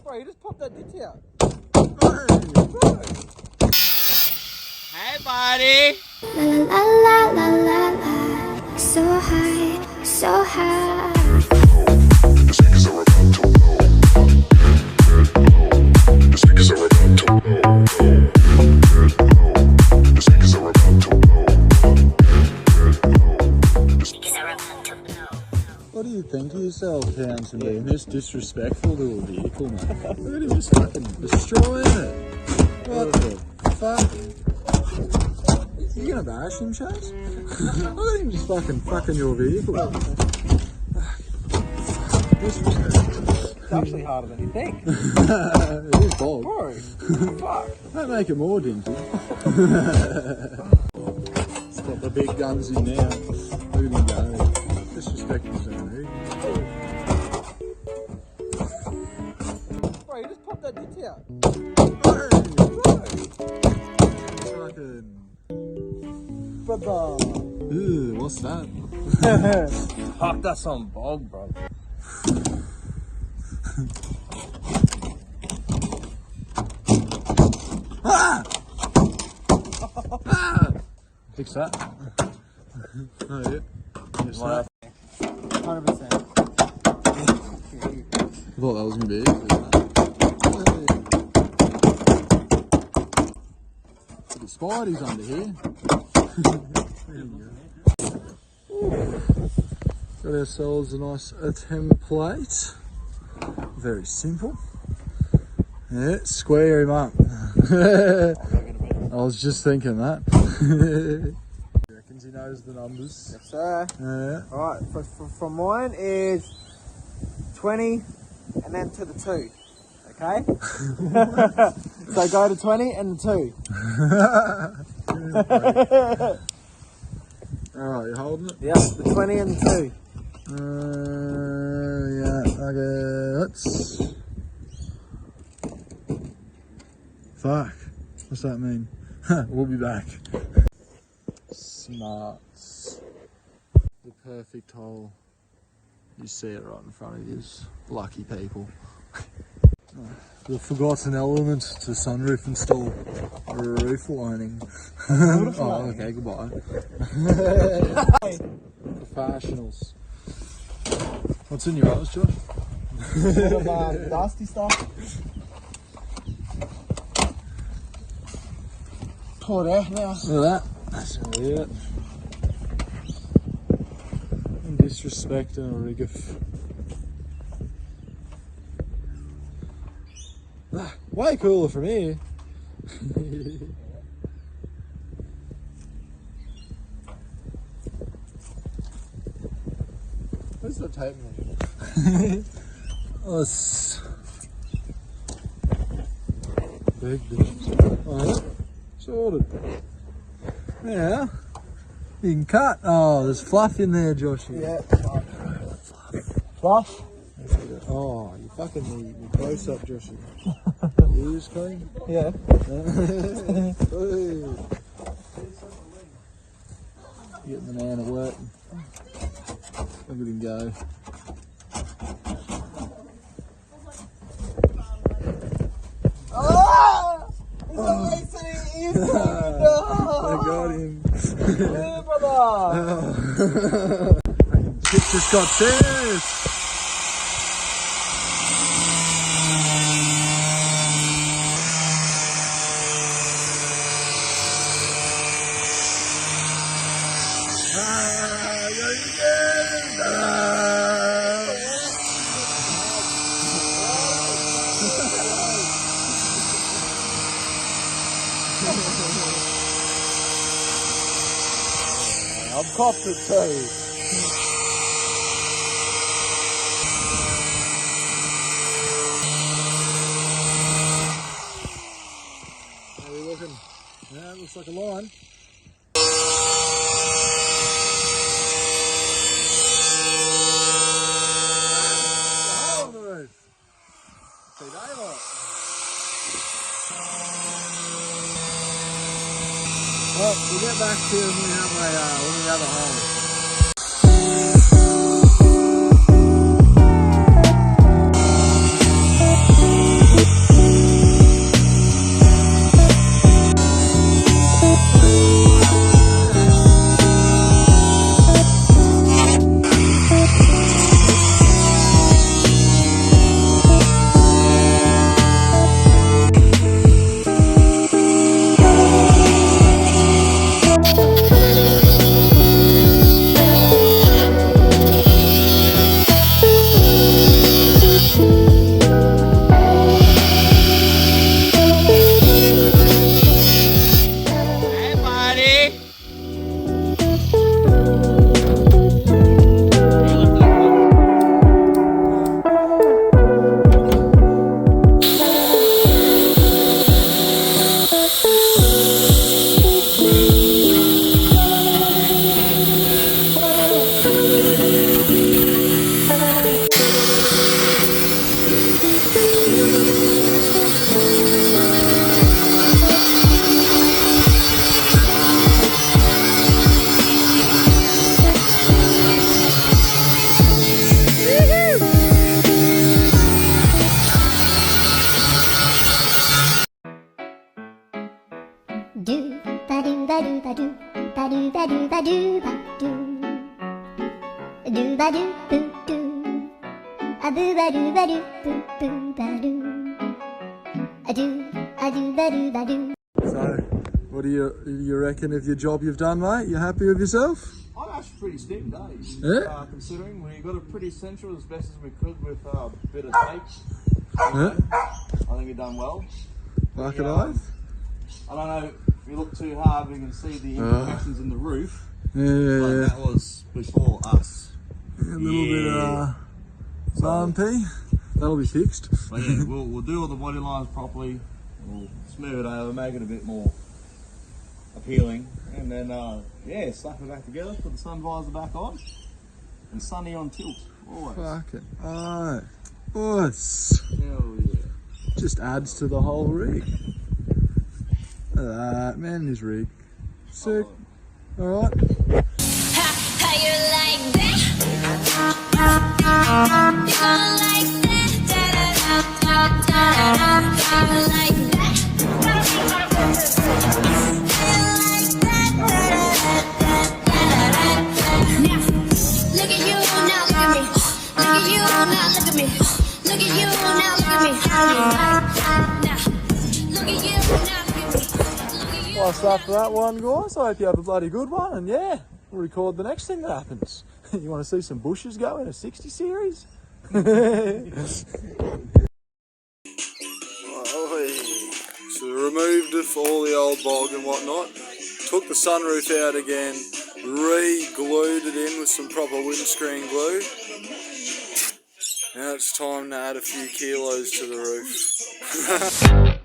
Bro, you just popped that ditch out. Hey, buddy. La la la la la, so high, so high. The speakers are about to blow. The speakers are about to blow. The speakers are about to blow. The speakers are about to blow. What do you think of yourself, Towns, for being this disrespectful to a vehicle, man? Look at him just fucking destroying it. What the fuck? You gonna bash him, Chase? Look at him just fucking your vehicle. Disrespectful. It's actually harder than you think. It is bog. Bro, fuck. Don't make it more dinky. It's got the big guns in now. Look at him go. Disrespectful zone. Bro, you just popped that ditch out. Fucking. Brother. Ew, what's that? Fuck, that's on bog, bro. Ah! Ah! Fix that. Oh, yeah. Yes, that. 100%. I thought that was gonna be it. The Spidey's under here. Got ourselves a nice template. Very simple. Yeah, square him up. I was just thinking that. Reckons he knows the numbers. Yes, sir. Yeah. Alright, for mine is 20 and then to the 2. Okay? So go to 20 and the 2. Alright, you holding it? Yep, the 20 and the 2. Yeah, okay, let's... Fuck, what's that mean? We'll be back. Smarts. The perfect hole. You see it right in front of you. Lucky people. The forgotten element to sunroof install. Roof lining. Oh, okay, goodbye. Professionals. What's in your eyes, Josh? Dusty stuff. Pour it out now. Look at that. That's really it. And disrespect and a rigoff. Way cooler from here. Where's the tape measure? Oh, it's big difference. Oh, yeah. Sorted. Yeah. You can cut. Oh, there's fluff in there, Joshy. Yeah. Fluff. Oh, you fucking need close up, Joshy. Ears clean? Yeah. Getting the man at work. Look at him go. Oh! He's I got him. Yeah, brother. Chip just got serious. I'm copped it too. How are we looking? Yeah, it looks like a line. On the roof. See daylight. Well, we'll get back to when we have a hole. ba do ba do ba do. Do ba do boo do. A boo ba do ba do boo boo ba do. A do ba do ba do. So, what do you reckon of your job you've done, mate? You happy with yourself? I'm actually pretty stinking days. Yeah? Considering we got it pretty central as best as we could with a bit of tape. Yeah? I think we've done well. Like it oath? I don't know if we look too hard, we can see the imperfections in the roof. But Yeah. that was before us. A little bit bumpy. That'll be fixed. But yeah, we'll do all the body lines properly. We'll smooth it over, make it a bit more appealing, and then yeah, slap it back together, put the sun visor back on, and sunny on tilt, always. Fucking alright. Boys. Hell yeah. Just adds to the whole rig. Look at that, man, this rig. Sick. Alright. How you like that? You gonna like that? Like that? Now, look at you, now look at me. Look at you, now look at me. Look at you, now look at me. Now, look at you, now look at me. Well, that's that for that one, guys. I hope you have a bloody good one, and yeah, we'll record the next thing that happens. You want to see some bushes go in a 60 series? So removed it for all the old bog and whatnot, took the sunroof out again, re-glued it in with some proper windscreen glue. Now it's time to add a few kilos to the roof.